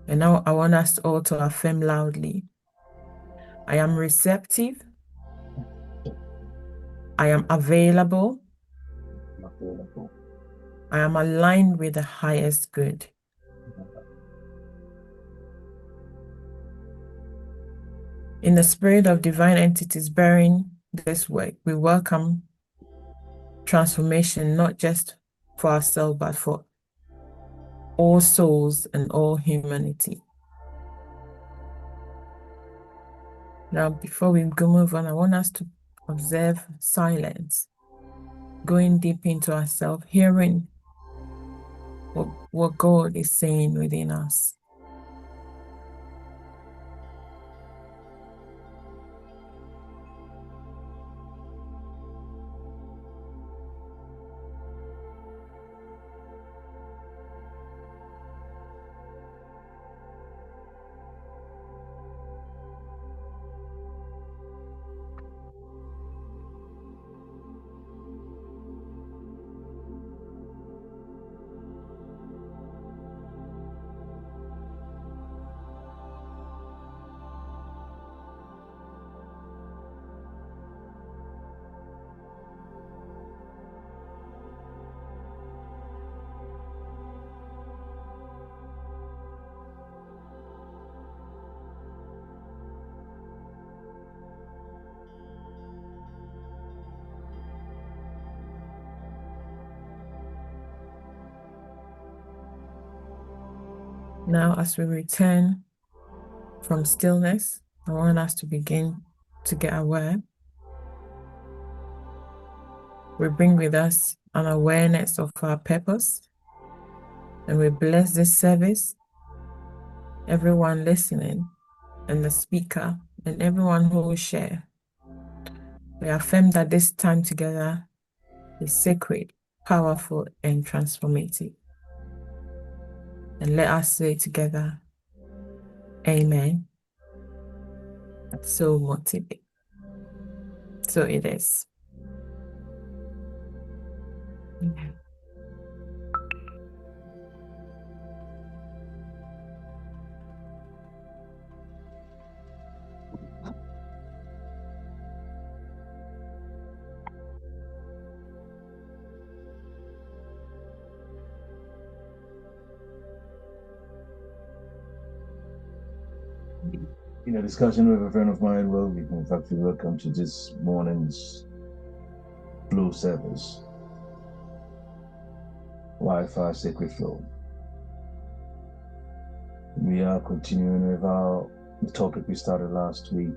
And now I want us all to affirm loudly. I am receptive. I am available. Available. I am aligned with the highest good. In the spirit of divine entities bearing this work, we welcome transformation, not just for ourselves, but for all souls and all humanity. Now, before we move on, I want us to observe silence, going deep into ourselves, hearing what God is saying within us. Now, as we return from stillness, I want us to begin to get aware. We bring with us an awareness of our purpose, and we bless this service, everyone listening, and the speaker, and everyone who will share. We affirm that this time together is sacred, powerful, and transformative. And let us say together, Amen. So motivate. So it is. Amen. In a discussion with a friend of mine, well, we in fact, welcome to this morning's flow service. Wi-Fi Sacred Flow. We are continuing with the topic we started last week.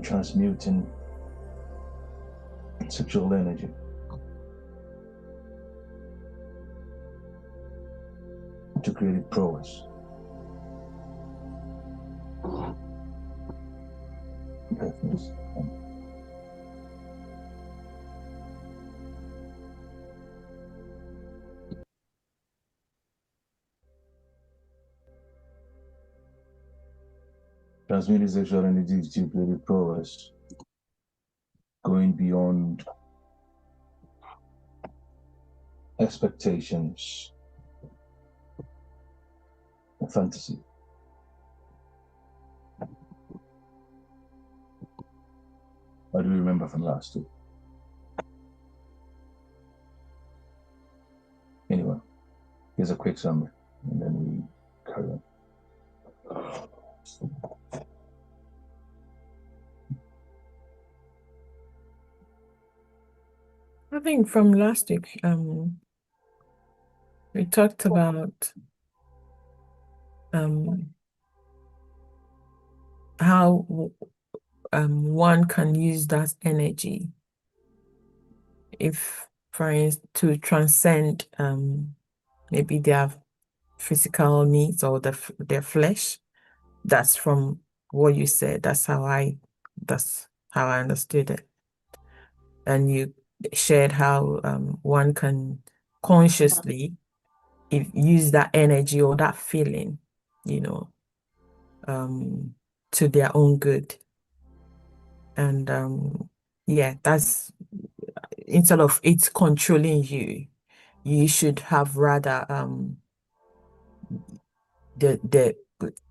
Transmuting sexual energy. To create prowess. Deafness. Transmuting sexual energy to create prowess. Going beyond expectations and fantasy. What do we remember from last week? Anyway, here's a quick summary, and then we carry on. I think from last week, we talked about how one can use that energy if, for instance, to transcend maybe their physical needs or their flesh. That's from what you said. That's how I understood it. And you shared how one can consciously use that energy or that feeling, to their own good. And yeah, that's instead of it controlling you, you should have rather the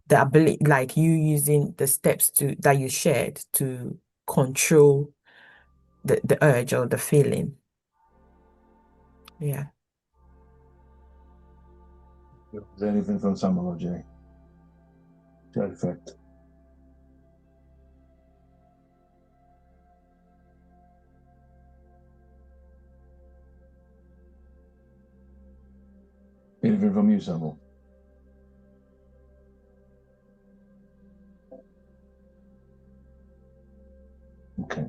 ability, like you using the steps that you shared to control the urge or the feeling. Yeah. Is there anything from Samuel or Jay to that effect? Anything from you, Samuel? Okay.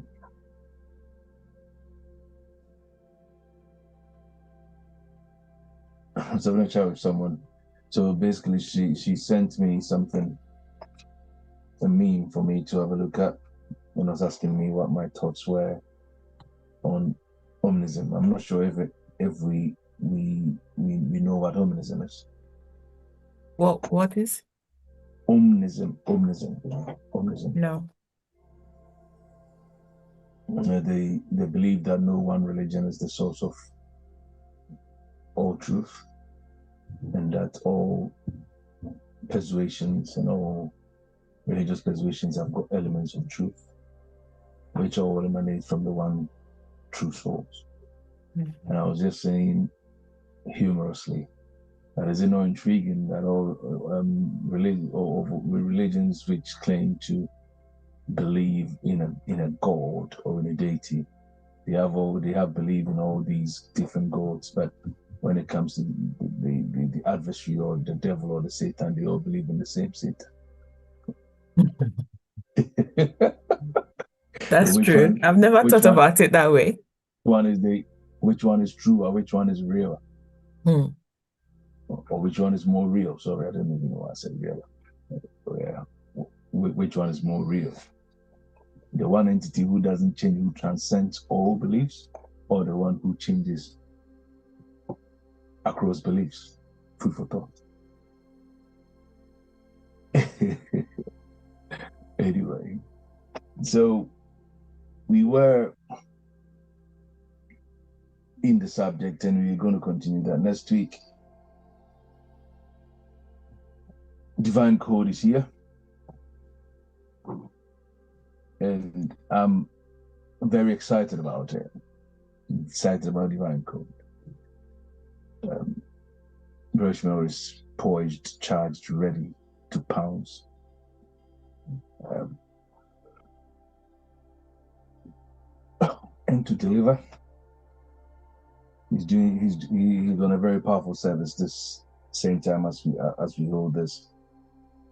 So I'm gonna chat with someone. So basically, she sent me something, a meme for me to have a look at, and was asking me what my thoughts were on omnism. I'm not sure if we know what omnism is. What is? Omnism. No. They believe that no one religion is the source of all truth, and that all persuasions and all religious persuasions have got elements of truth, which all emanate from the one true source. Mm-hmm. And I was just saying humorously that is it not intriguing that all religions which claim to believe in a god or in a deity, they have belief in all these different gods, but when it comes to the adversary or the devil or the Satan, they all believe in the same Satan. So That's true. I've never which thought one about it that way. which one is true or which one is real? Hmm. Or which one is more real? Sorry, I didn't even know I said real. Yeah. Which one is more real? The one entity who doesn't change, who transcends all beliefs, or the one who changes across beliefs? Food for thought. Anyway, so we were in the subject and we're going to continue that next week. Divine Code is here, and I'm very excited about it. Excited about Divine Code. Rochmore is poised, charged, ready to pounce. And to deliver. He's on a very powerful service this same time as we hold this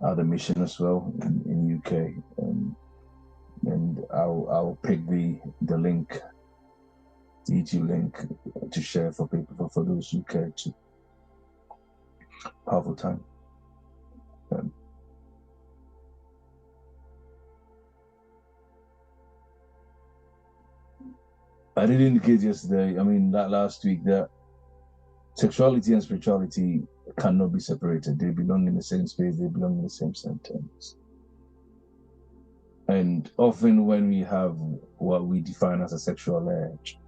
other mission as well in UK. And I'll pick the link, the YouTube link, to share for people, for those who care to. Powerful time. I did indicate yesterday, I mean, that last week, that sexuality and spirituality cannot be separated. They belong in the same space, they belong in the same sentence. And often when we have what we define as a sexual urge,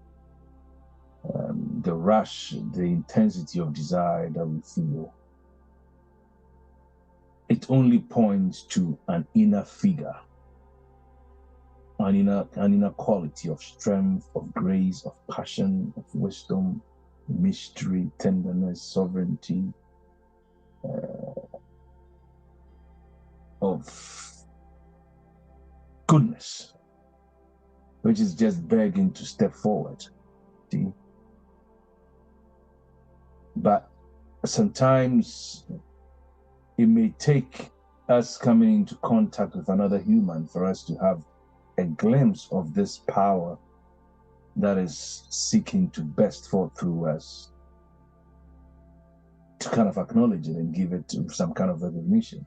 the rush, the intensity of desire that we feel, it only points to an inner figure, an inner quality of strength, of grace, of passion, of wisdom, mystery, tenderness, sovereignty, of goodness, which is just begging to step forward. See? But sometimes it may take us coming into contact with another human for us to have a glimpse of this power that is seeking to burst forth through us, to kind of acknowledge it and give it some kind of recognition.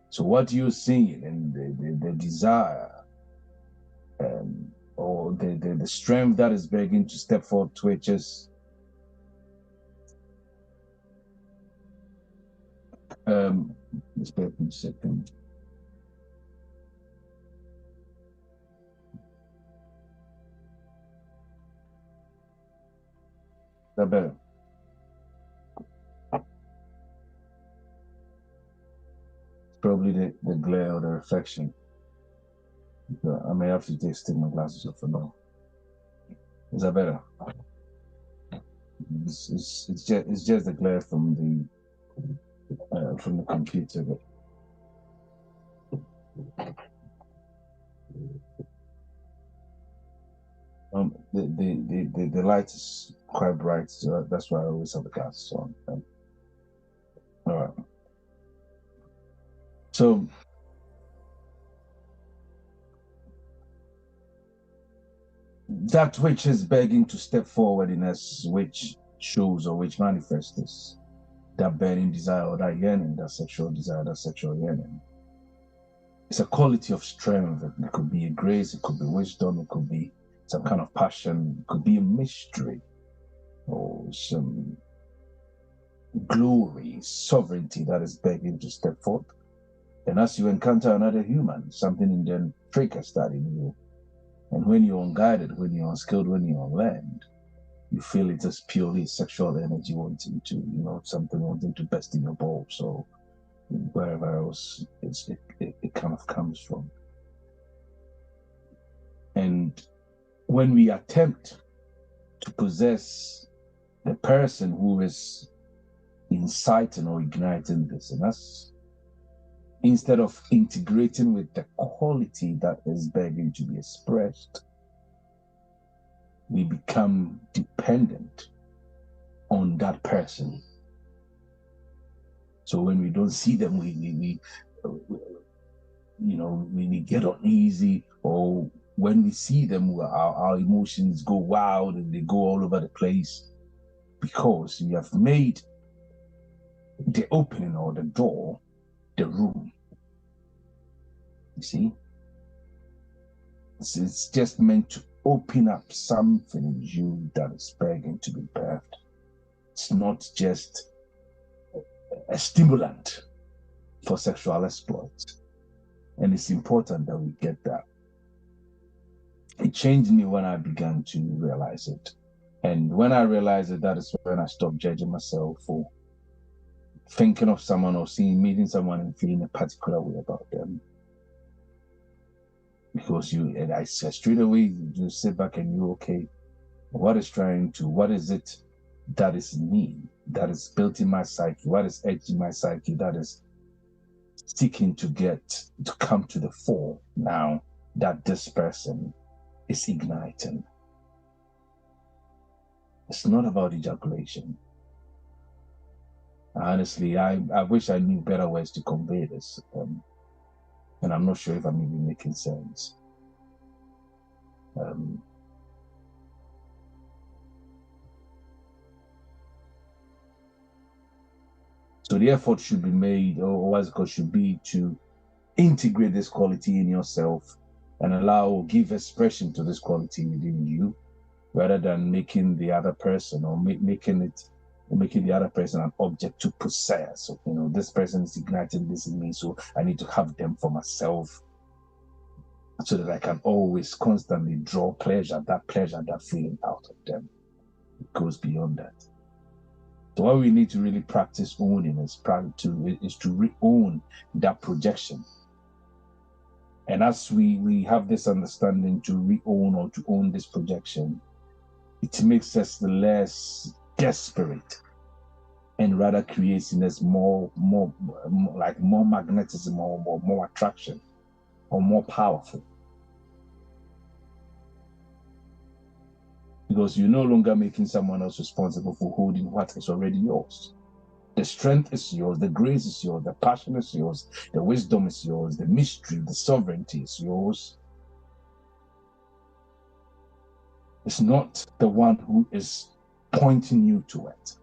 So what you're seeing and the desire or the strength that is begging to step forth to it, just just bear with me a second. That that better? Probably the glare or the reflection. I may have to take my glasses off for now. Is that better? It's just the glare from the computer. The light is quite bright, so that's why I always have the glasses on. All right. So that which is begging to step forward in us, which shows or which manifests that burning desire or that yearning, that sexual desire, that sexual yearning. It's a quality of strength. It could be a grace, it could be wisdom, it could be some kind of passion, it could be a mystery or some glory, sovereignty that is begging to step forth. And as you encounter another human, something in them triggers that in you. And when you're unguided, when you're unskilled, when you're unlearned, you feel it as purely sexual energy wanting to, something wanting to burst in your balls or wherever else it kind of comes from. And when we attempt to possess the person who is inciting or igniting this in us, instead of integrating with the quality that is begging to be expressed, we become dependent on that person. So when we don't see them, we get uneasy, or when we see them, our emotions go wild and they go all over the place, because we have made the opening or the door the room. You see, it's just meant to open up something in you that is begging to be birthed. It's not just a stimulant for sexual exploit. And it's important that we get that. It changed me when I began to realize it. And when I realized it, that is when I stopped judging myself for thinking of someone or meeting someone and feeling a particular way about them. Because I said straight away, you sit back and okay, what is it that is in me, that is built in my psyche, what is edging my psyche, that is seeking to come to the fore now that this person is igniting. It's not about ejaculation. Honestly, I wish I knew better ways to convey this. And I'm not sure if I'm even making sense. So the effort should be made, or what's it called, should be to integrate this quality in yourself and give expression to this quality within you, rather than making the other person or making the other person an object to possess. So, this person is igniting this in me, so I need to have them for myself, so that I can always constantly draw that feeling out of them. It goes beyond that. So what we need to really practice owning is to re-own that projection. And as we have this understanding to re-own or to own this projection, it makes us less desperate and rather creates in us more magnetism or more attraction or more powerful. Because you're no longer making someone else responsible for holding what is already yours. The strength is yours, the grace is yours, the passion is yours, the wisdom is yours, the mystery, the sovereignty is yours. It's not the one who is pointing you to it,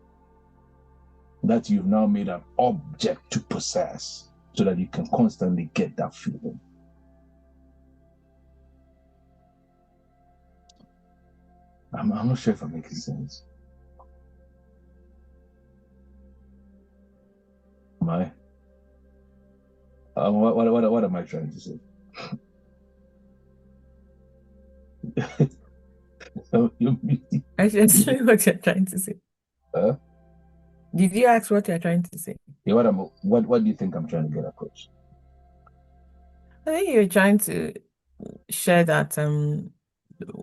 that you've now made an object to possess, so that you can constantly get that feeling. I'm not sure if I'm making sense. Am I? What am I trying to say? I just know what you're trying to say. Did you ask what you're trying to say? Yeah, what do you think I'm trying to get across? I think you're trying to share that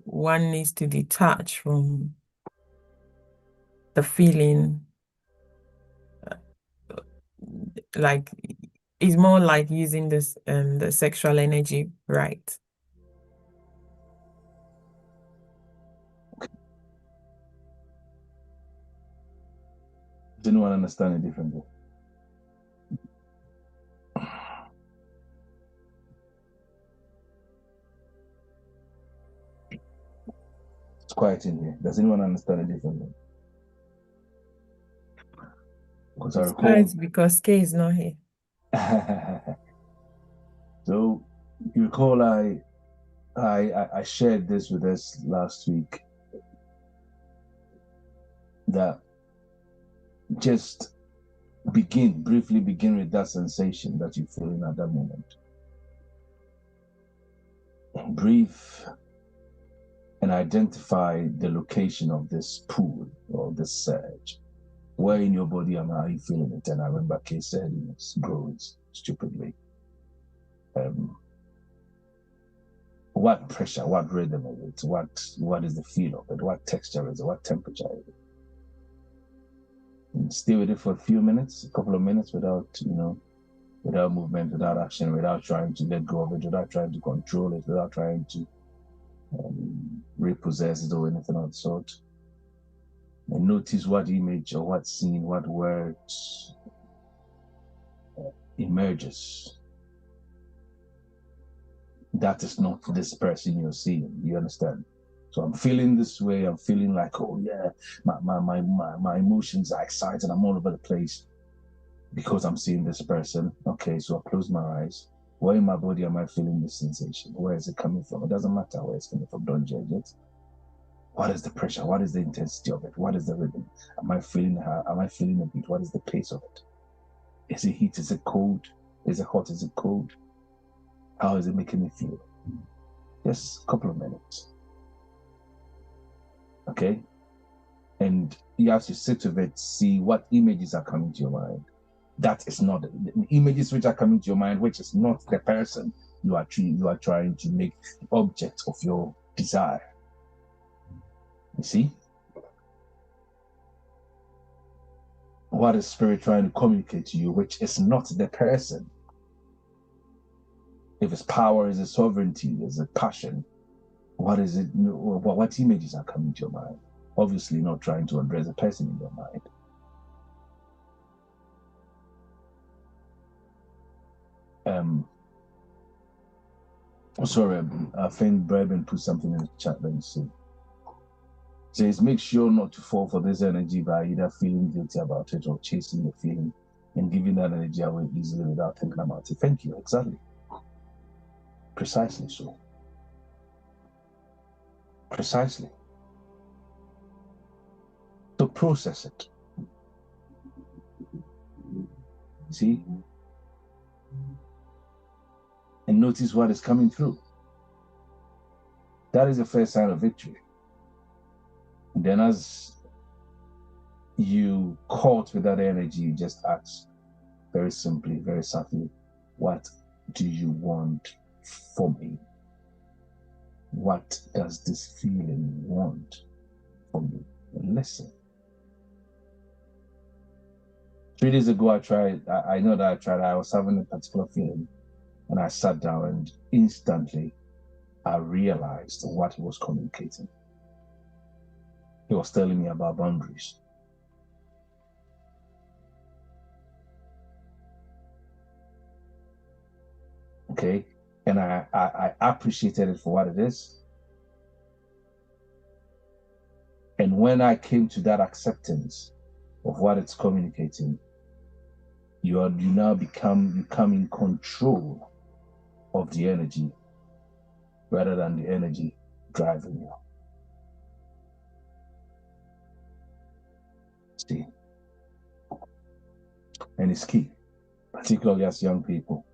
one needs to detach from the feeling, like it's more like using this the sexual energy, right? Does anyone understand it differently? It's quiet in here. Does anyone understand it differently? Because I It's recall. quiet because K is not here. So you recall I shared this with us last week, that just briefly begin with that sensation that you're feeling at that moment. Breathe and identify the location of this pull or this surge. Where in your body are you feeling it? And I remember Kay said it's growing stupidly. What pressure, what rhythm is it? What is the feel of it? What texture is it? What temperature is it? And stay with it for a few minutes, a couple of minutes without movement, without action, without trying to let go of it, without trying to control it, without trying to repossess it or anything of the sort. And notice what image or what scene, what words emerges. That is not this person you're seeing. You understand? So I'm feeling this way. I'm feeling like, oh yeah, my emotions are excited. I'm all over the place because I'm seeing this person. Okay, so I close my eyes. Where in my body am I feeling this sensation? Where is it coming from? It doesn't matter where it's coming from. Don't judge it. What is the pressure? What is the intensity of it? What is the rhythm? Am I feeling her? Am I feeling a beat? What is the pace of it? Is it heat? Is it cold? Is it hot? Is it cold? How is it making me feel? Just a couple of minutes. Okay? And you have to sit with it, see what images are coming to your mind. That is not the images which are coming to your mind, which is not the person you are trying to make the object of your desire. You see? What is spirit trying to communicate to you, which is not the person? If it's power, is it sovereignty, is it passion? What is it? What images are coming to your mind? Obviously, not trying to address the person in your mind. Sorry, I think Breben put something in the chat. Let me see. Says, make sure not to fall for this energy by either feeling guilty about it or chasing the feeling and giving that energy away easily without thinking about it. Thank you. Exactly. Precisely so. Precisely. To process it. See? And notice what is coming through. That is the first sign of victory. And then as you caught with that energy, you just ask very simply, very subtly, what do you want for me? What does this feeling want from me? And listen. 3 days ago, I know that I was having a particular feeling, and I sat down and instantly I realized what he was communicating. He was telling me about boundaries. Okay? And I appreciated it for what it is. And when I came to that acceptance of what it's communicating, you now become in control of the energy rather than the energy driving you. See? And it's key, particularly as young people.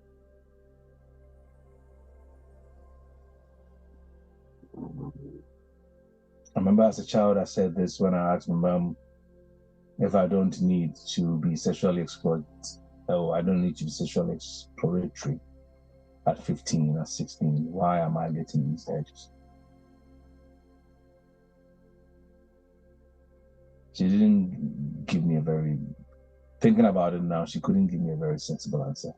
I remember as a child, I said this when I asked my mom, if I don't need to be sexually explored, or I don't need to be sexually exploratory at 15, at 16, why am I getting these urges? She didn't give me a very, thinking about it now, she couldn't give me a very sensible answer.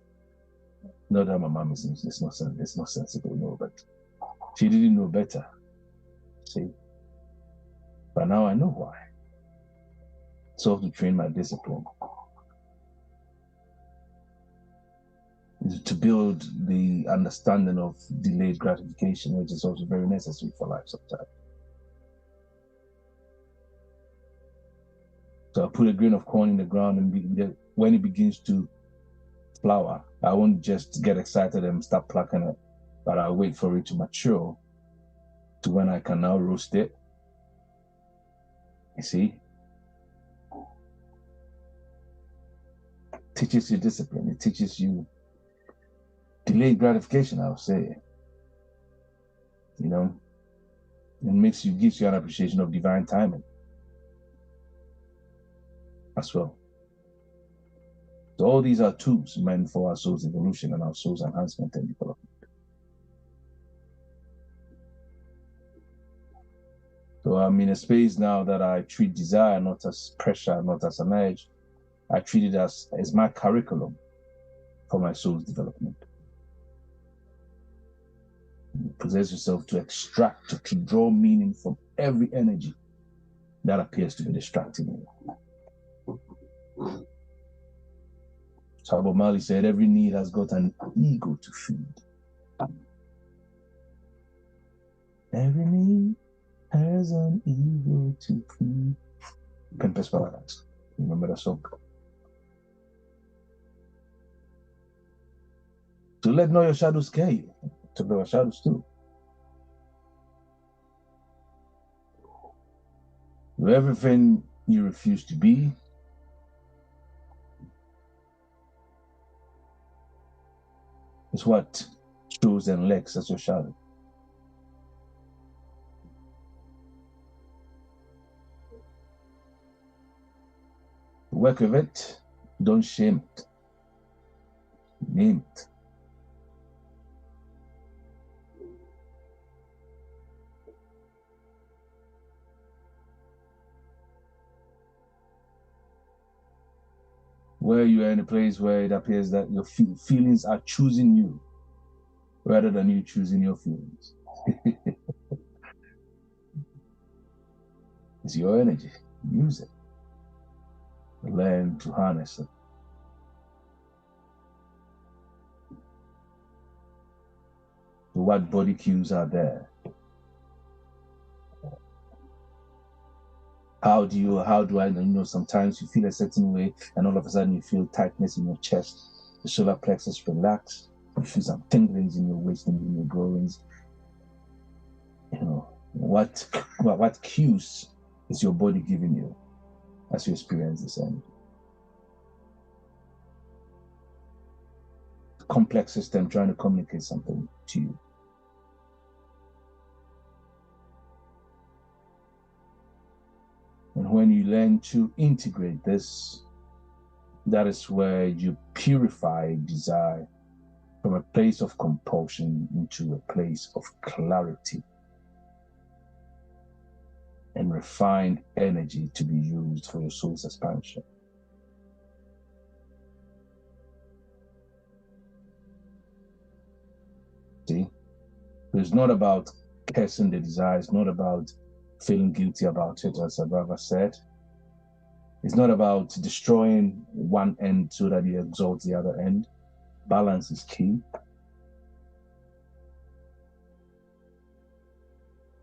Not that my mom is, it's not sensible, no, but she didn't know better. See? But now I know why. So to train my discipline, to build the understanding of delayed gratification, which is also very necessary for life sometimes. So I put a grain of corn in the ground, and when it begins to flower, I won't just get excited and start plucking it, but I'll wait for it to mature to when I can now roast it. You see? It teaches you discipline. It teaches you delayed gratification, I would say. You know? It gives you an appreciation of divine timing as well. So all these are tools meant for our soul's evolution and our soul's enhancement and development. So I'm in a space now that I treat desire not as pressure, not as an urge. I treat it as my curriculum for my soul's development. You possess yourself to extract, to draw meaning from every energy that appears to be distracting you. So Bob Marley said, every need has got an ego to feed. Every need has an ego to feed. Pimpers Paradise. Remember that song? So let not your shadows scare you. To know your shadows too. Everything you refuse to be is what shows and lurks as your shadow. Work with it, don't shame it. Name it. Where you are in a place where it appears that your feelings are choosing you rather than you choosing your feelings. It's your energy. Use it. Learn to harness it. So what body cues are there? How do I know sometimes you feel a certain way and all of a sudden you feel tightness in your chest, the solar plexus relax, you feel some tinglings in your waist and in your groins. You know, what cues is your body giving you as you experience this energy? Complex system trying to communicate something to you. And when you learn to integrate this, that is where you purify desire from a place of compulsion into a place of clarity and refined energy to be used for your soul's expansion. See? It's not about cursing the desire, it's not about feeling guilty about it, as Ababa said. It's not about destroying one end so that you exalt the other end. Balance is key.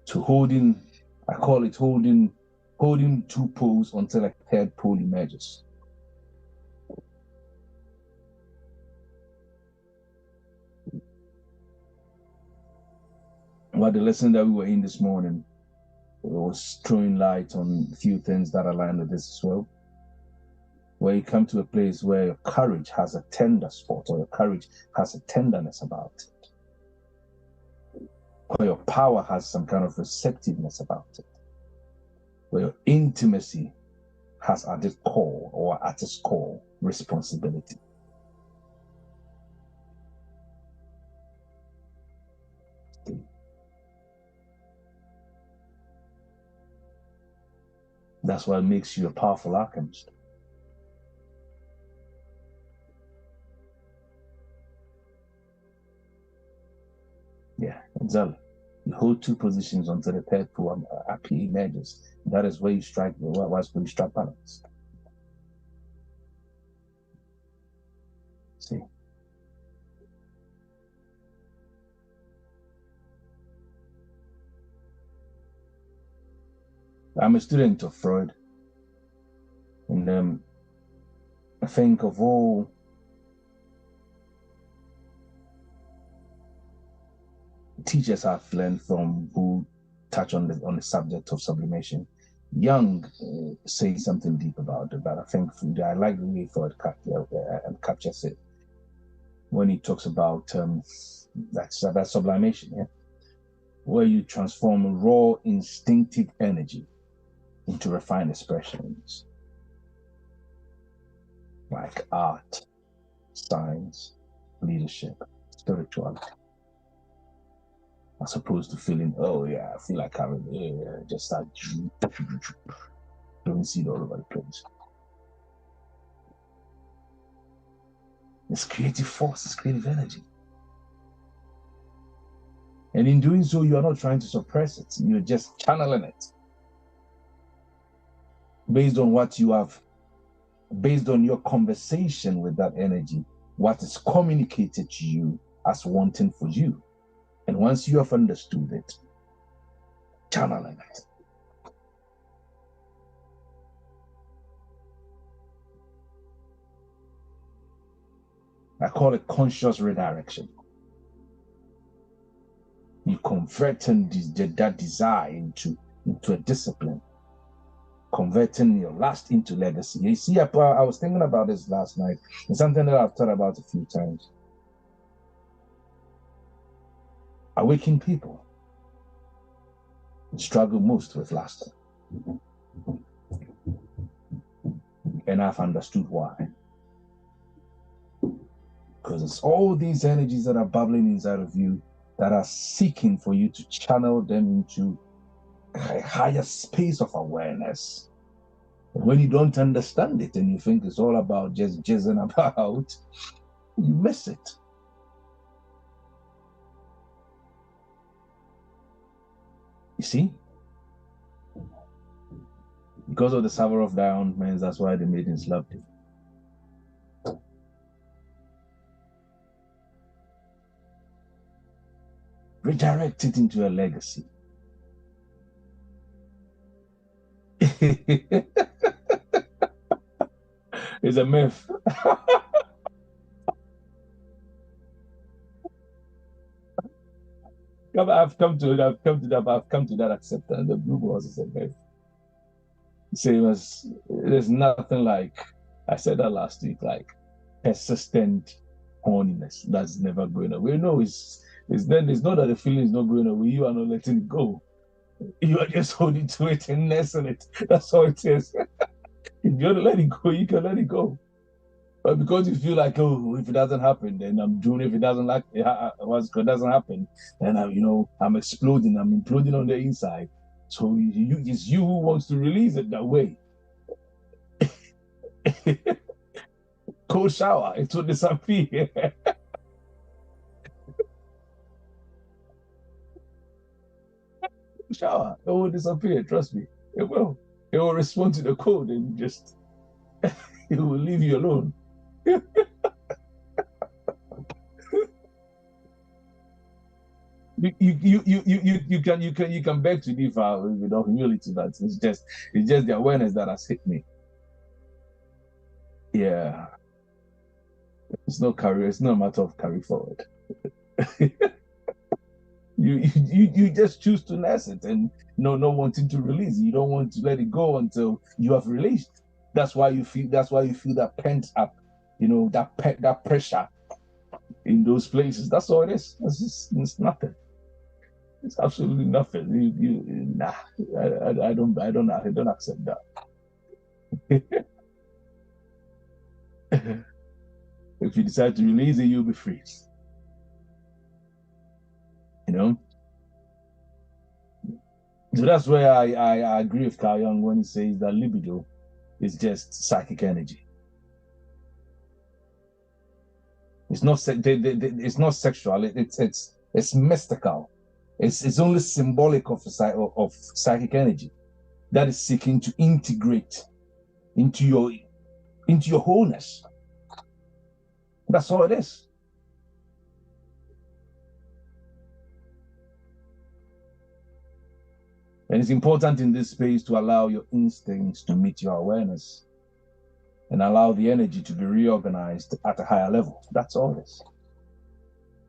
To holding, I call it holding two poles until a third pole emerges. What the lesson that we were in this morning was throwing light on a few things that align with this as well. Where you come to a place where your courage has a tender spot, or your courage has a tenderness about it. Where your power has some kind of receptiveness about it. Where your intimacy has at its core responsibility. That's what makes you a powerful alchemist. Yeah, exactly. You hold two positions until the third pool appear emerges. That is where you strike. That's where you strike balance. See. I'm a student of Freud, and I think of all teachers I've learned from who touch on the subject of sublimation, Jung says something deep about it, but I think I like the way Freud captures it when he talks about that sublimation, yeah, where you transform raw instinctive energy into refined expressions like art, science, leadership, spirituality, as opposed to feeling, oh yeah, I feel like having just start throwing seed all over the place. It's creative force, it's creative energy. And in doing so, you are not trying to suppress it, you're just channeling it based on what you have, based on your conversation with that energy, what is communicated to you as wanting for you. And once you have understood it, channeling it. I call it conscious redirection. You converting that desire into a discipline, converting your lust into legacy. You see, I was thinking about this last night. It's something that I've thought about a few times. Awakened people struggle most with lust. And I've understood why. Because it's all these energies that are bubbling inside of you that are seeking for you to channel them into a higher space of awareness. And when you don't understand it and you think it's all about just jizzing about, you miss it. You see? Because of the savor of thy ointments, that's why the maidens loved it. Redirect it into a legacy. It's a myth. I've come to that acceptance. The blue balls is a myth. Same as there's nothing like, I said that last week, like persistent horniness that's never going away. No, it's not that the feeling is not going away. You are not letting it go. You are just holding to it and nursing it. That's all it is. If you want to let it go, you can let it go. But because you feel like, oh, if it doesn't happen, then I'm doing. If it doesn't doesn't happen, then I'm exploding. I'm imploding on the inside. So it's you who wants to release it that way. Cold shower, it will disappear. Shower, it will disappear. Trust me, it will. It will respond to the cold and just it will leave you alone. You can beg to differ without humility, but it's just the awareness that has hit me. Yeah, it's not a matter of carry forward. you just choose to nurse it and not wanting to release. You don't want to let it go until you have released. That's why you feel that pent up, that pressure in those places. That's all it is. It's nothing. It's absolutely nothing. Nah, I don't accept that. If you decide to release it, you'll be free. You know? So that's where I agree with Carl Jung when he says that libido is just psychic energy. It's not it's not sexual. It's mystical. It's only symbolic of psychic energy that is seeking to integrate into your wholeness. That's all it is. And it's important in this space to allow your instincts to meet your awareness and allow the energy to be reorganized at a higher level. That's all it is.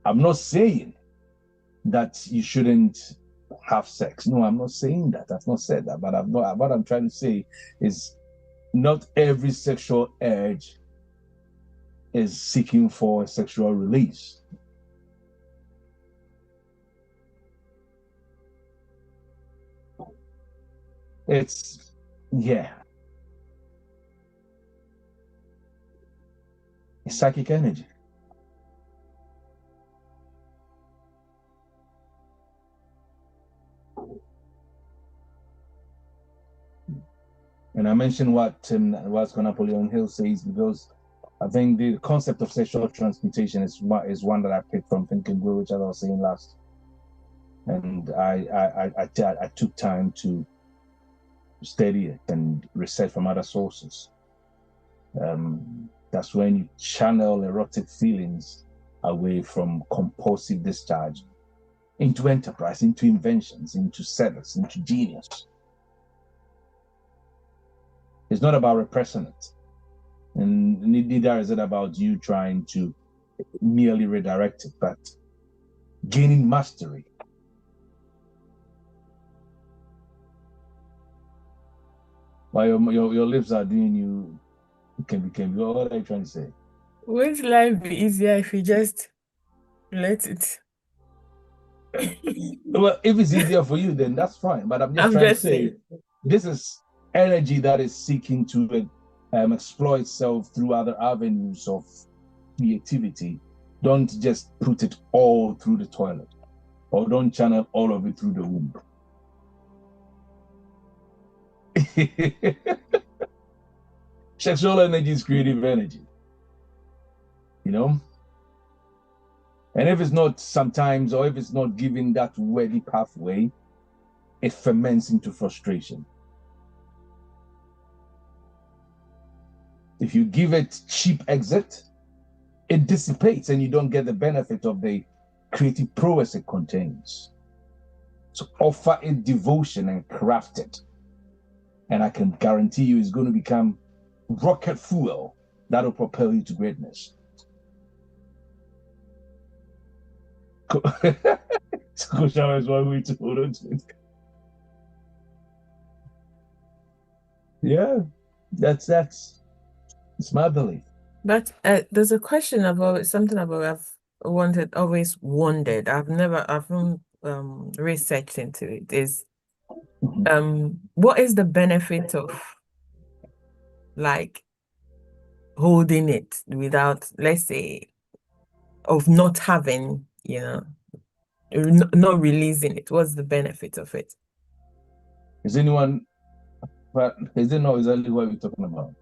I'm not saying that you shouldn't have sex. No, I'm not saying that. I've not said that. But what I'm trying to say is not every sexual urge is seeking for a sexual release. It's, yeah. It's psychic energy. And I mentioned what Napoleon Hill says because I think the concept of sexual transmutation is one that I picked from Think and Grow, which I was saying last. And I took time to study it and research from other sources. That's when you channel erotic feelings away from compulsive discharge into enterprise, into inventions, into service, into genius. It's not about repressing it. And neither is it about you trying to merely redirect it, but gaining mastery. While your lips are doing you, can be. What are you trying to say? Won't life be easier if you just let it? Well, if it's easier for you, then that's fine. But I'm just I'm trying to just say, saying. this is energy that is seeking to explore itself through other avenues of creativity. Don't just put it all through the toilet, or don't channel all of it through the womb. Sexual energy is creative energy, you know? And if it's not sometimes, or if it's not given that worthy pathway, it ferments into frustration. If you give it cheap exit, it dissipates and you don't get the benefit of the creative prowess it contains. So offer it devotion and craft it. And I can guarantee you it's going to become rocket fuel that will propel you to greatness. School shower is one way to hold on to it. Yeah, that's it's my belief. But there's a question about something about always wondered. I haven't researched into it. Is what is the benefit of like holding it without, let's say, of not having, not releasing it? What's the benefit of it? Is anyone, but is it know exactly what we're talking about?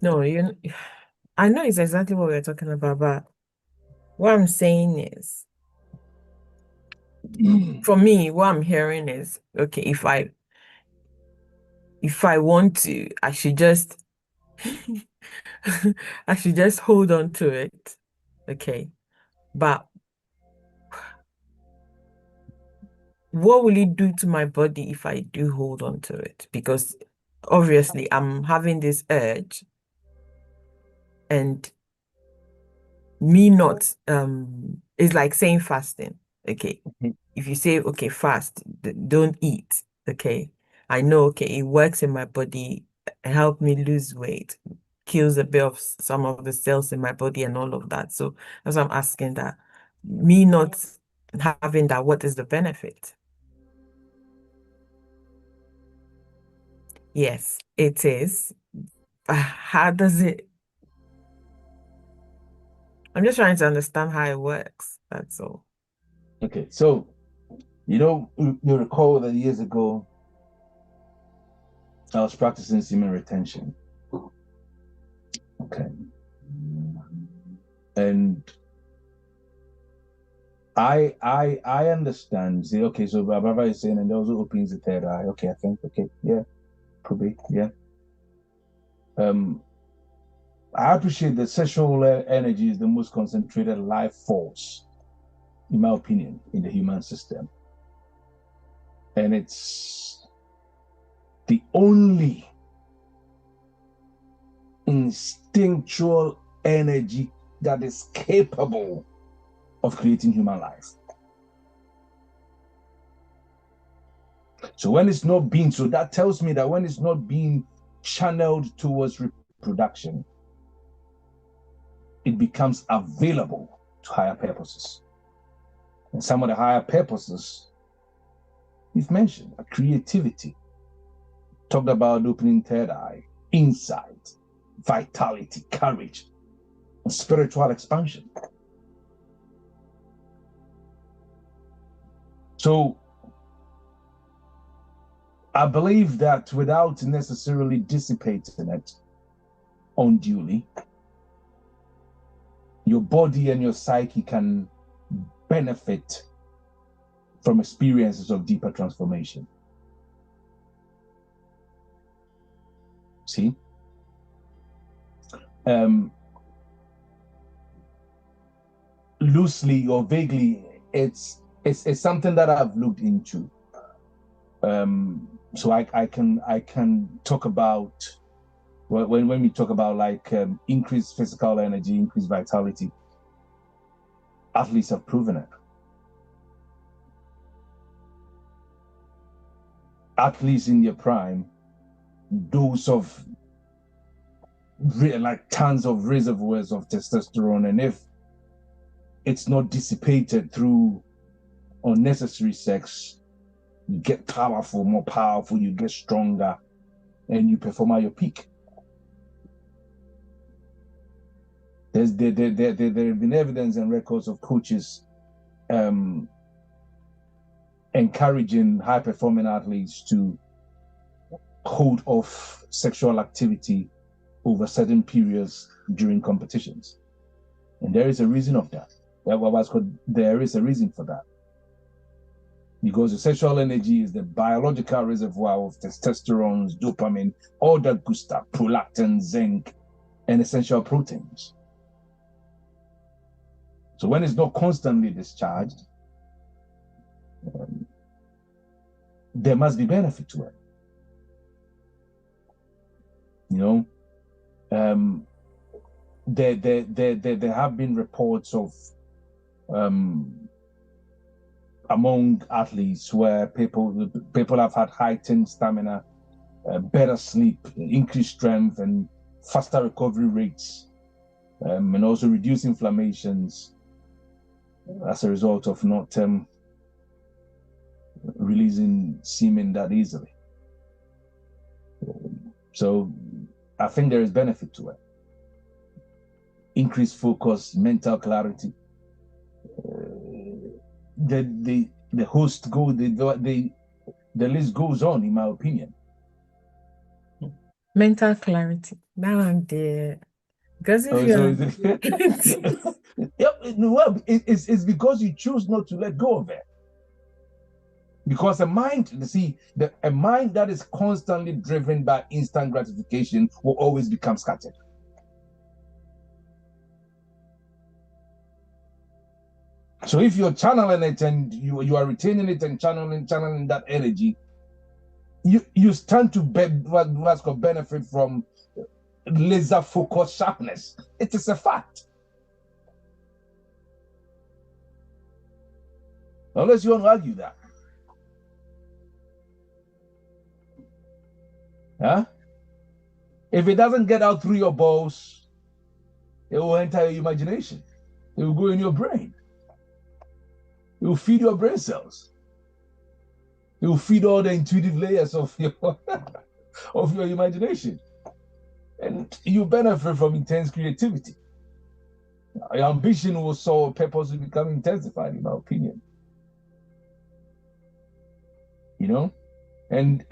No, I know it's exactly what we're talking about, but what I'm saying is, for me, what I'm hearing is, okay, if I want to, I should just I should just hold on to it. Okay. But what will it do to my body if I do hold on to it? Because obviously I'm having this urge, and me not it's like saying fasting. Okay. If you say, okay, fast, don't eat, okay. I know, okay, it works in my body, help me lose weight, kills a bit of some of the cells in my body and all of that. So that's why I'm asking that. Me not having that, what is the benefit? Yes, it is. How does it? I'm just trying to understand how it works. That's all. Okay, so you recall that years ago I was practicing semen retention. Okay. And I understand. See, okay, so Baba is saying, and also opens the third eye. Okay, I think, okay, yeah, could be, yeah. I appreciate that sexual energy is the most concentrated life force, in my opinion, in the human system. And it's the only instinctual energy that is capable of creating human life. So when it's not being, so that tells me that when it's not being channeled towards reproduction, it becomes available to higher purposes. And some of the higher purposes you've mentioned are creativity, talked about opening third eye, insight, vitality, courage, and spiritual expansion. So I believe that without necessarily dissipating it unduly, your body and your psyche can benefit from experiences of deeper transformation. See? Loosely or vaguely, it's something that I've looked into. So I can talk about when we talk about like increased physical energy, increased vitality. Athletes have proven it. Athletes in their prime, those of like tons of reservoirs of testosterone, and if it's not dissipated through unnecessary sex, you get powerful, more powerful, you get stronger, and you perform at your peak. There have been evidence and records of coaches encouraging high-performing athletes to hold off sexual activity over certain periods during competitions. And there is a reason of that. There is a reason for that. Because the sexual energy is the biological reservoir of testosterone, dopamine, all that good stuff, prolactin, zinc, and essential proteins. So when it's not constantly discharged, there must be benefit to it. You know, there have been reports of among athletes where people have had heightened stamina, better sleep, increased strength, and faster recovery rates, and also reduced inflammations as a result of not releasing semen that easily. So I think there is benefit to it. Increased focus, mental clarity. The host go the list goes on, in my opinion. Mental clarity. That one there. Because if it's because you choose not to let go of it. Because a mind that is constantly driven by instant gratification will always become scattered. So if you're channeling it and you are retaining it and channeling that energy, you stand to benefit from laser focus sharpness. It is a fact. Unless you want to argue that. Huh? If it doesn't get out through your balls, it will enter your imagination. It will go in your brain. It will feed your brain cells. It will feed all the intuitive layers of your of your imagination. And you benefit from intense creativity. Your ambition will solve, purpose will become intensified, in my opinion. You know? And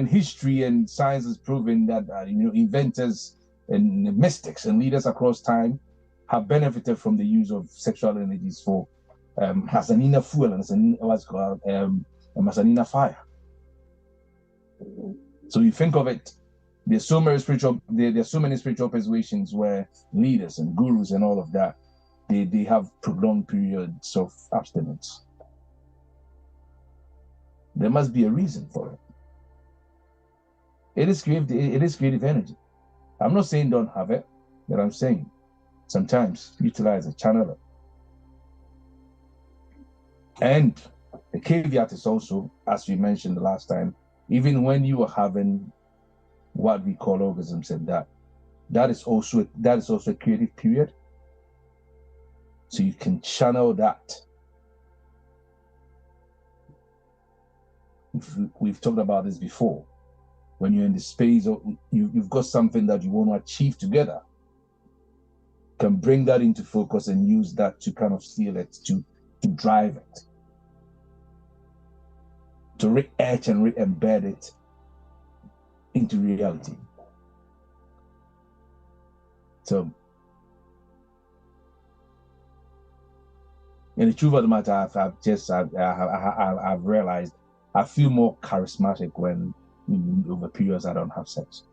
history and science has proven that inventors and mystics and leaders across time have benefited from the use of sexual energies for as an inner fuel and as an what's called as an inner fire. So you think of it, there's so many spiritual persuasions where leaders and gurus and all of that they have prolonged periods of abstinence. There must be a reason for it. It is creative energy. I'm not saying don't have it, but I'm saying sometimes utilize it, channel it. And the caveat is also, as we mentioned the last time, even when you are having what we call orgasms and that is also a creative period. So you can channel that. We've talked about this before. When you're in the space of you've got something that you want to achieve together, can bring that into focus and use that to kind of seal it, to drive it, to re-etch and re-embed it into reality. So, in the truth of the matter, I've realized I feel more charismatic when over periods I don't have sex.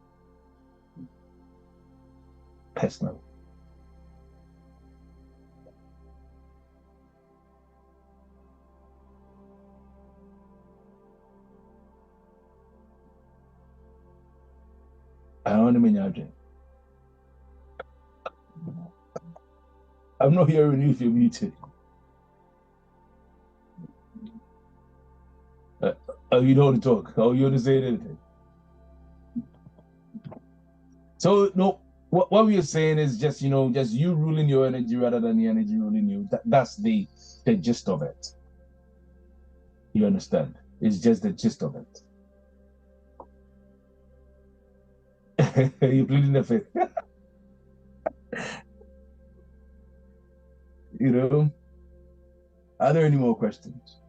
Personally. I don't mean you're I'm not hearing you if you're muted. You don't want to talk. Oh, you want to say anything? So no, what we are saying is just you ruling your energy rather than the energy ruling you. That's the gist of it. You understand? It's just the gist of it. You're pleading the fifth. Are there any more questions?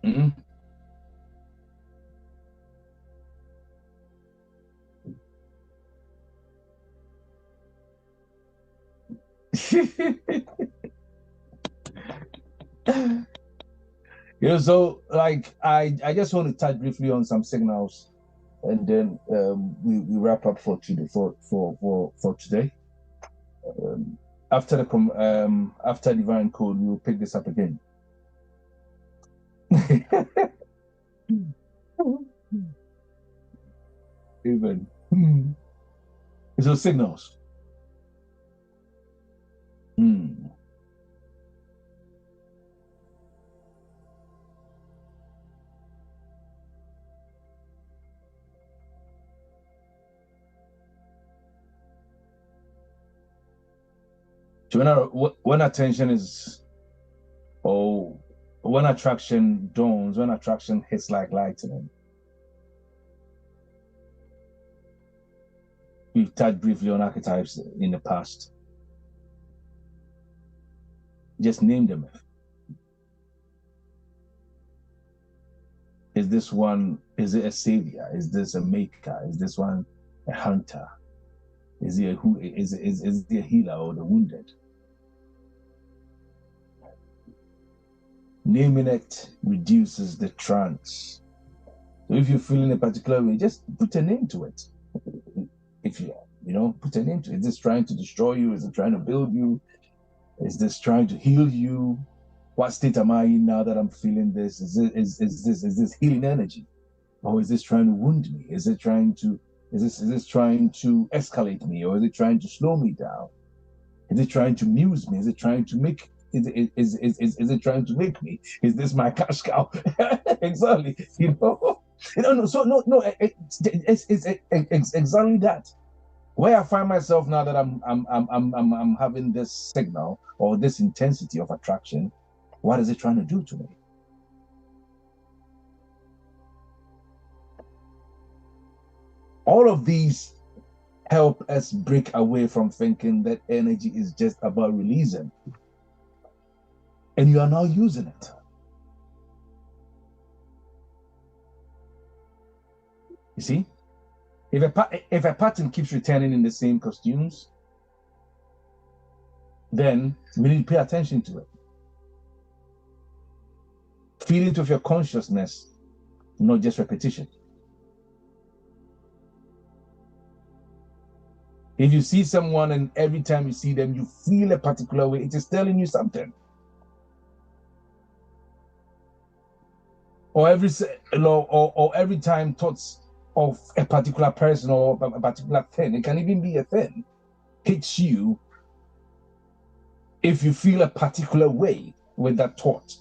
Mm-hmm. So like I just want to touch briefly on some signals, and then we wrap up for today. For today, after Divine Code, we'll pick this up again. Even so, signals. So when attention is, when attraction dawns, when attraction hits like lightning. We've touched briefly on archetypes in the past. Just name them. Is it a savior? Is this a maker? Is this one a hunter? Is it a healer or the wounded? Naming it reduces the trance. So if you're feeling a particular way, just put a name to it. If you put a name to it. Is this trying to destroy you? Is it trying to build you? Is this trying to heal you? What state am I in now that I'm feeling this? Is this healing energy? Or is this trying to wound me? Is this trying to escalate me? Or is it trying to slow me down? Is it trying to muse me? Is it trying to make is it trying to make me? Is this my cash cow? Exactly. It's exactly that. Where I find myself now that I'm having this signal or this intensity of attraction, What is it trying to do to me? All of these help us break away from thinking that energy is just about releasing. And you are now using it. You see? If a pattern keeps returning in the same costumes, then we need to pay attention to it. Feel it with your consciousness, not just repetition. If you see someone and every time you see them, you feel a particular way, it is telling you something. Or every time thoughts of a particular person or a particular thing, it can even be a thing, hits you. If you feel a particular way with that thought,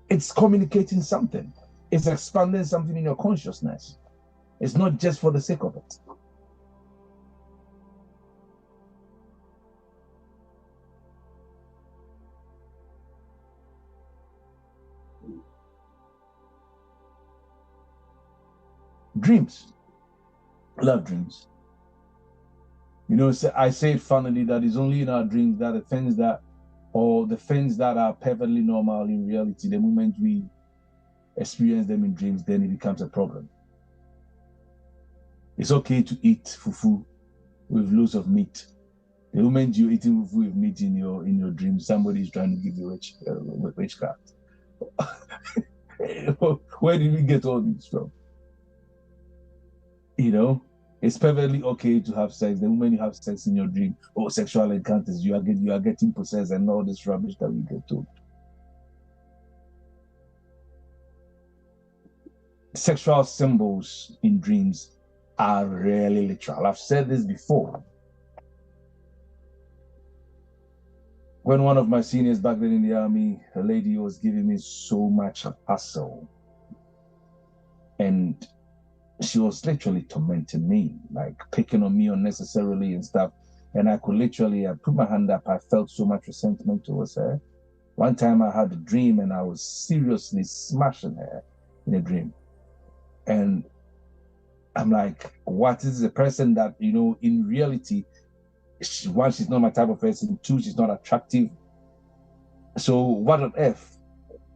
it's communicating something. It's expanding something in your consciousness. It's not just for the sake of it. Dreams. I love dreams. You know, I say it funnily that it's only in our dreams that the things that are perfectly normal in reality, the moment we experience them in dreams, then it becomes a problem. It's okay to eat fufu with loads of meat. The moment you're eating fufu with meat in your dreams, somebody is trying to give you witchcraft. Where did we get all these from? You know, it's perfectly okay to have sex. The moment you have sex in your dream or sexual encounters, you are getting possessed and all this rubbish that we get told. Sexual symbols in dreams are rarely literal. I've said this before. When one of my seniors back then in the army, a lady was giving me so much hassle, and she was literally tormenting me, like picking on me unnecessarily and stuff. And I put my hand up. I felt so much resentment towards her. One time I had a dream and I was seriously smashing her in a dream. And I'm like, what is a person that, you know, in reality, one, she's not my type of person. Two, she's not attractive. So what on earth?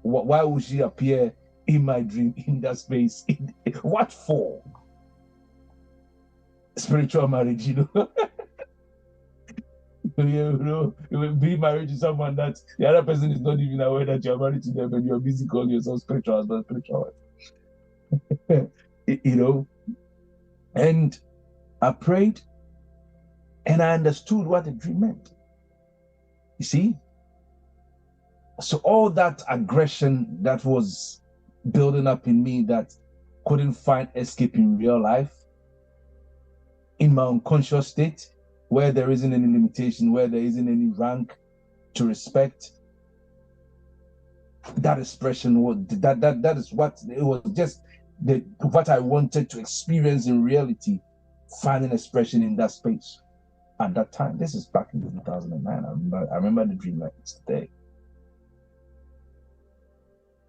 Why would she appear in my dream in that space? What for? Spiritual marriage, you know. You know, being married to someone that the other person is not even aware that you're married to them and you're busy calling yourself spiritual husband, spiritual wife. You know, and I prayed and I understood what the dream meant. You see? So all that aggression that was building up in me that couldn't find escape in real life, in my unconscious state, where there isn't any limitation, where there isn't any rank to respect, that expression was that is what it was, just what I wanted to experience in reality, finding expression in that space at that time. This is back in 2009. I remember the dream like it's today.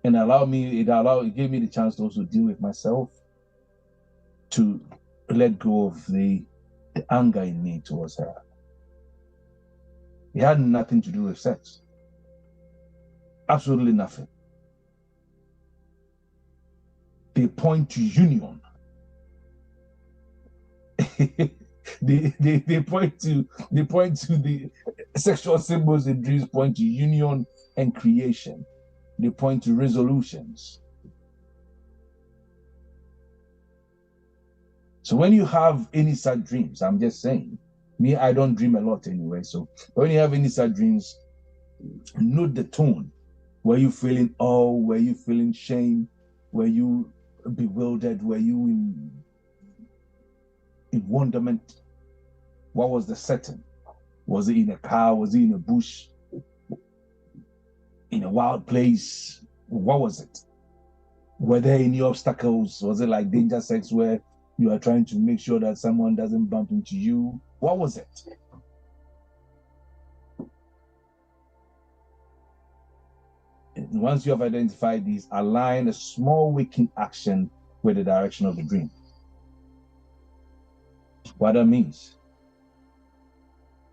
And it gave me the chance to also deal with myself, to let go of the anger in me towards her. It had nothing to do with sex. Absolutely nothing. They point to union. they point to the sexual symbols in dreams, point to union and creation. They point to resolutions. So when you have any such dreams, I'm just saying, me, I don't dream a lot anyway. So when you have any such dreams, note the tone. Were you feeling awe? Were you feeling shame? Were you bewildered? Were you in wonderment? What was the setting? Was it in a car? Was it in a bush? In a wild place? What was it? Were there any obstacles? Was it like danger sex where you are trying to make sure that someone doesn't bump into you? What was it? once you have identified these, align a small waking action with the direction of the dream. What that means,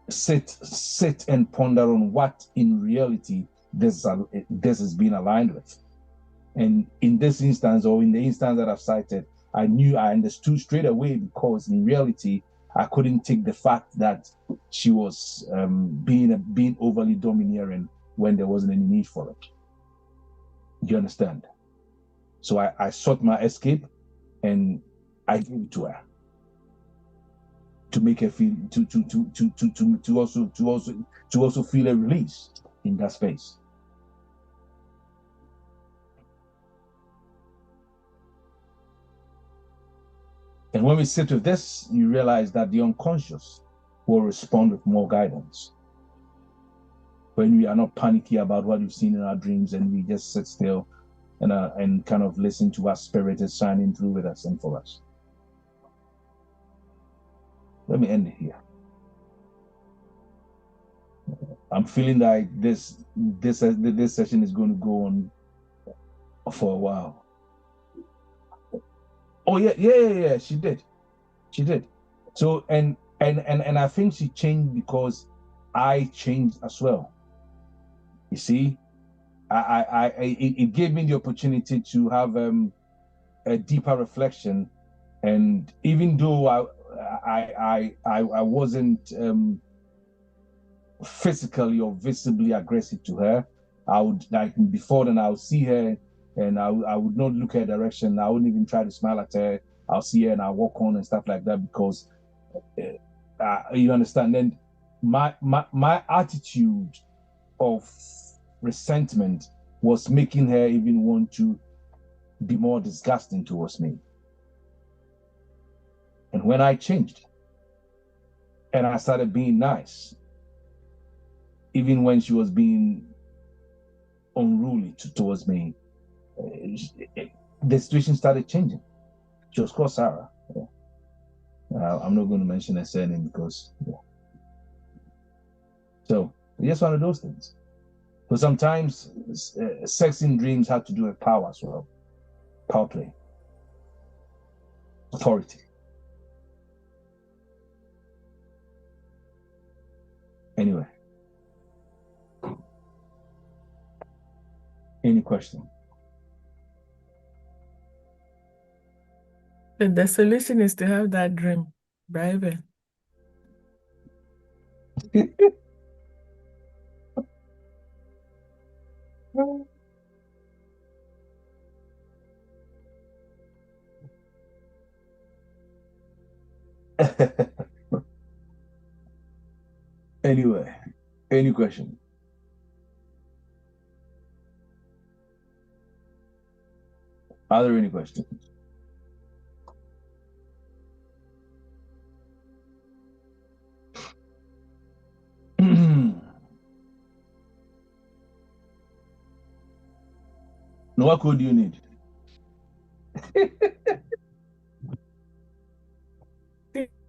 sit and ponder on what in reality this is being aligned with. And in this instance, or in the instance that I've cited, I understood straight away, because in reality, I couldn't take the fact that she was being overly domineering when there wasn't any need for it. You understand? So I sought my escape, and I gave it to her to make her feel to also feel a release in that space. And when we sit with this, you realize that the unconscious will respond with more guidance. When we are not panicky about what we've seen in our dreams, and we just sit still and kind of listen to what spirit is shining through with us and for us. Let me end it here. I'm feeling like this session is going to go on for a while. Oh yeah. She did. So and I think she changed because I changed as well. You see, it gave me the opportunity to have a deeper reflection, and even though I wasn't physically or visibly aggressive to her, I would, like before then, I would see her and I would not look her direction. I wouldn't even try to smile at her. I'll see her and I'll walk on and stuff like that, because you understand. Then my attitude of resentment was making her even want to be more disgusting towards me. And when I changed and I started being nice, even when she was being unruly towards me, the situation started changing. She was called Sarah. Yeah. I'm not going to mention her surname because, yeah. So just one of those things. So sometimes sex in dreams had to do with power as well. Power play, authority. Anyway, any question? The solution is to have that dream, baby. Anyway, any question? Are there any questions? Now, what code do you need?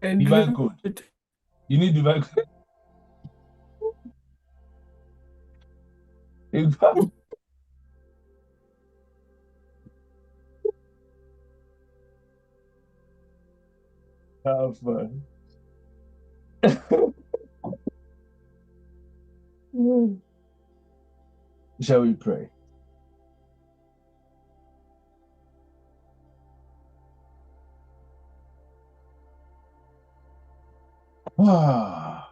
Divine code. You need divine code. Have fun. Shall we pray? Ah.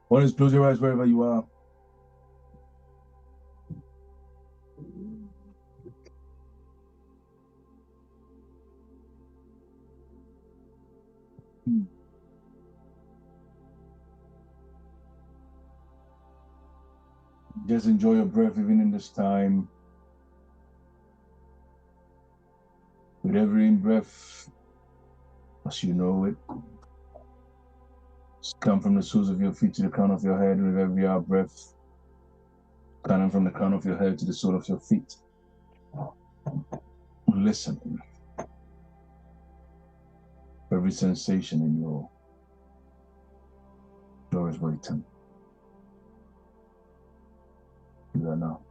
One is close your eyes wherever you are. Just enjoy your breath even in this time. With every in-breath, as you know it, come from the soles of your feet to the crown of your head. With every out-breath, coming from the crown of your head to the sole of your feet. Listen. Every sensation in your door is waiting. Do that now.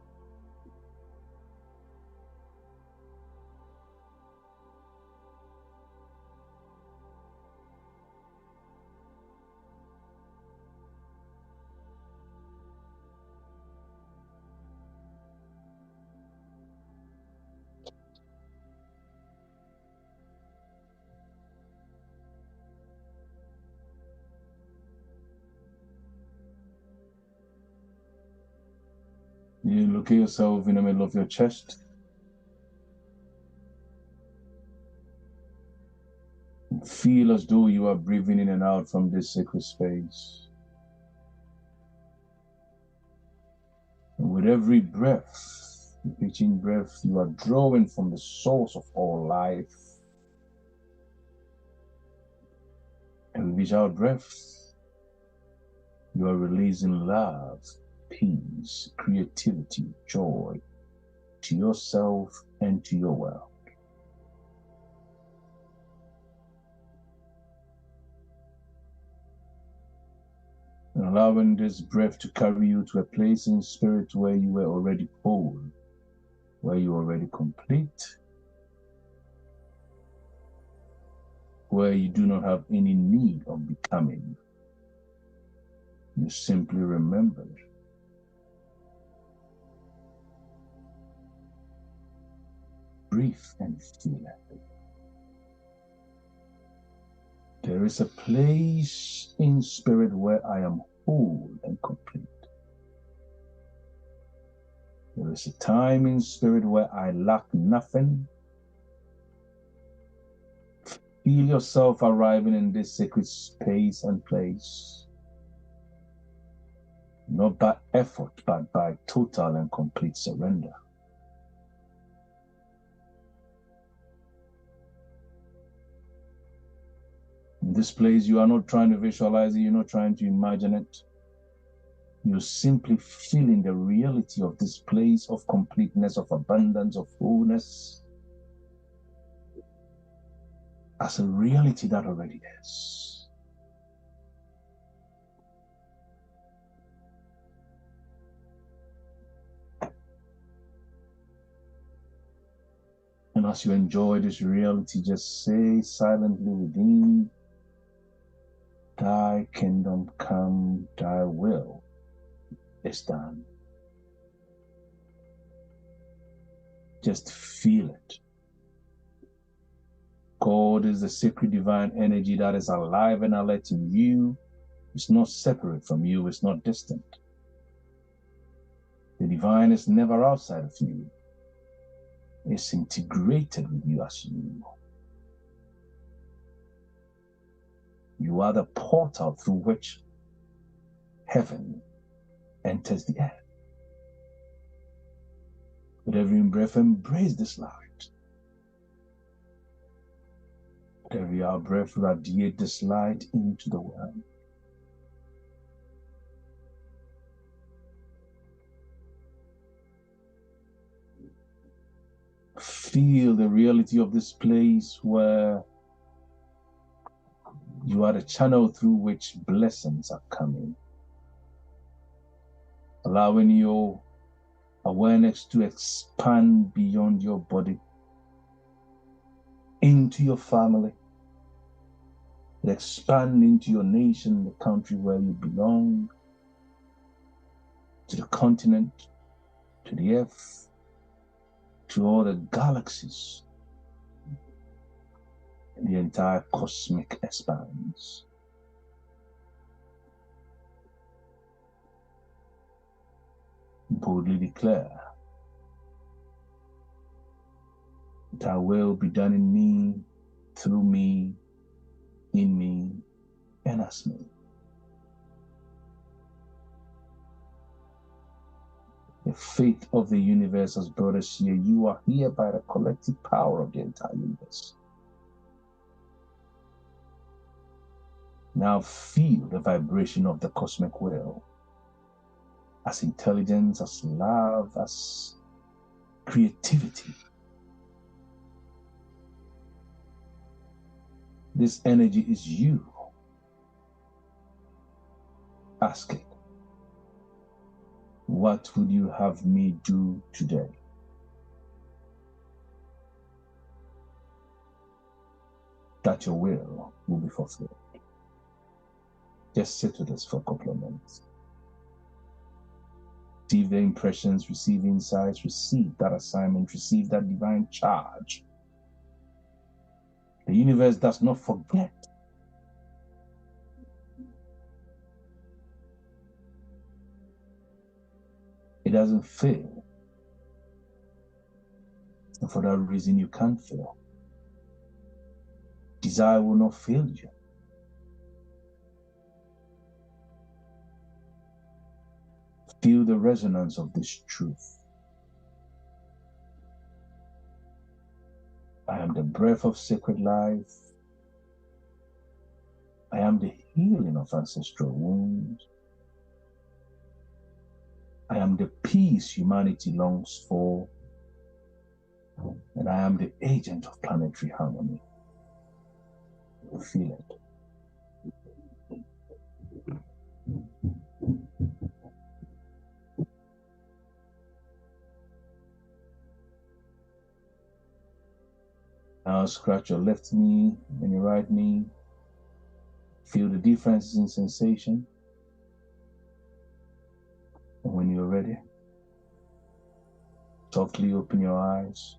You look at yourself in the middle of your chest. Feel as though you are breathing in and out from this sacred space. And with every breath, each breath, you are drawing from the source of all life. And with each out breath, you are releasing love, peace, creativity, joy to yourself and to your world. And allowing this breath to carry you to a place in spirit where you were already whole, where you are already complete, where you do not have any need of becoming. You simply remember. Breathe and feel it. There is a place in spirit where I am whole and complete. There is a time in spirit where I lack nothing. Feel yourself arriving in this sacred space and place, not by effort, but by total and complete surrender. In this place, you are not trying to visualize it, you're not trying to imagine it. You're simply feeling the reality of this place of completeness, of abundance, of wholeness, as a reality that already is. And as you enjoy this reality, just say silently within, thy kingdom come, thy will is done. Just feel it. God is the sacred divine energy that is alive and alert in you. It's not separate from you, it's not distant. The divine is never outside of you. It's integrated with you as you. You are the portal through which heaven enters the earth. With every breath, embrace this light. With every out breath, radiate this light into the world. Feel the reality of this place where you are the channel through which blessings are coming. Allowing your awareness to expand beyond your body, into your family, expand into your nation, the country where you belong, to the continent, to the earth, to all the galaxies, and the entire cosmic expanse. Boldly declare, thy will be done in me, through me, in me, and as me. The fate of the universe has brought us here. You are here by the collective power of the entire universe. Now feel the vibration of the cosmic will, as intelligence, as love, as creativity. This energy is you. Ask it. What would you have me do today? That your will be fulfilled. Just sit with us for a couple of minutes. Receive the impressions, receive insights, receive that assignment, receive that divine charge. The universe does not forget. It doesn't fail. And for that reason, you can't fail. Desire will not fail you. Feel the resonance of this truth. I am the breath of sacred life. I am the healing of ancestral wounds. I am the peace humanity longs for. And I am the agent of planetary harmony. Feel it. Now scratch your left knee and your right knee. Feel the differences in sensation. And when you're ready, softly open your eyes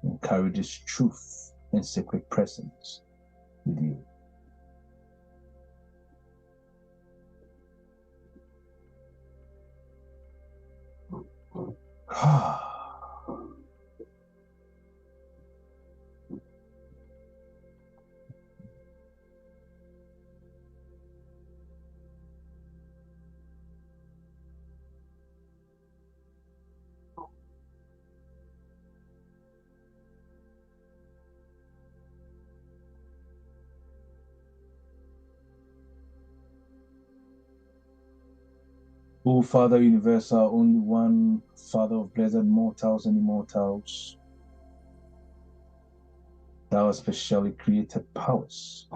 and carry this truth and sacred presence with you. O Father Universal, only one Father of blessed mortals and immortals, thou hast specially created powers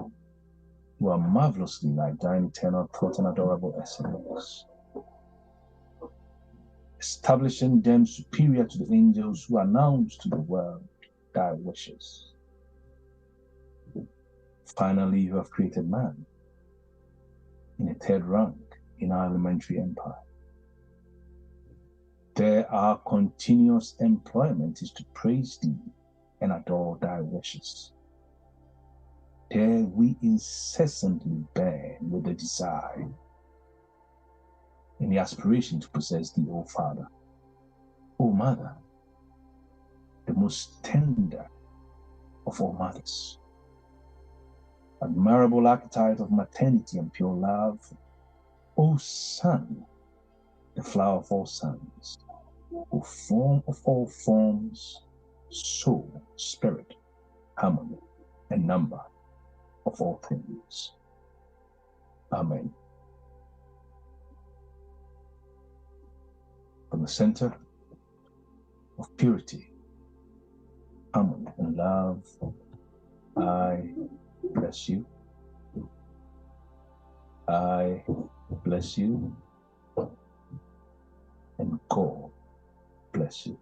who are marvelously like thine eternal thought and adorable essence, establishing them superior to the angels who announce to the world thy wishes. Finally, you have created man in a third rank in our elementary empire. There our continuous employment is to praise thee and adore thy wishes. There we incessantly burn with the desire and the aspiration to possess thee, O Father, O Mother, the most tender of all mothers, admirable archetype of maternity and pure love, O Son, the flower of all sons, O form of all forms, soul, spirit, harmony, and number of all things. Amen. From the center of purity, harmony, and love, I bless you. I bless you. And God bless you.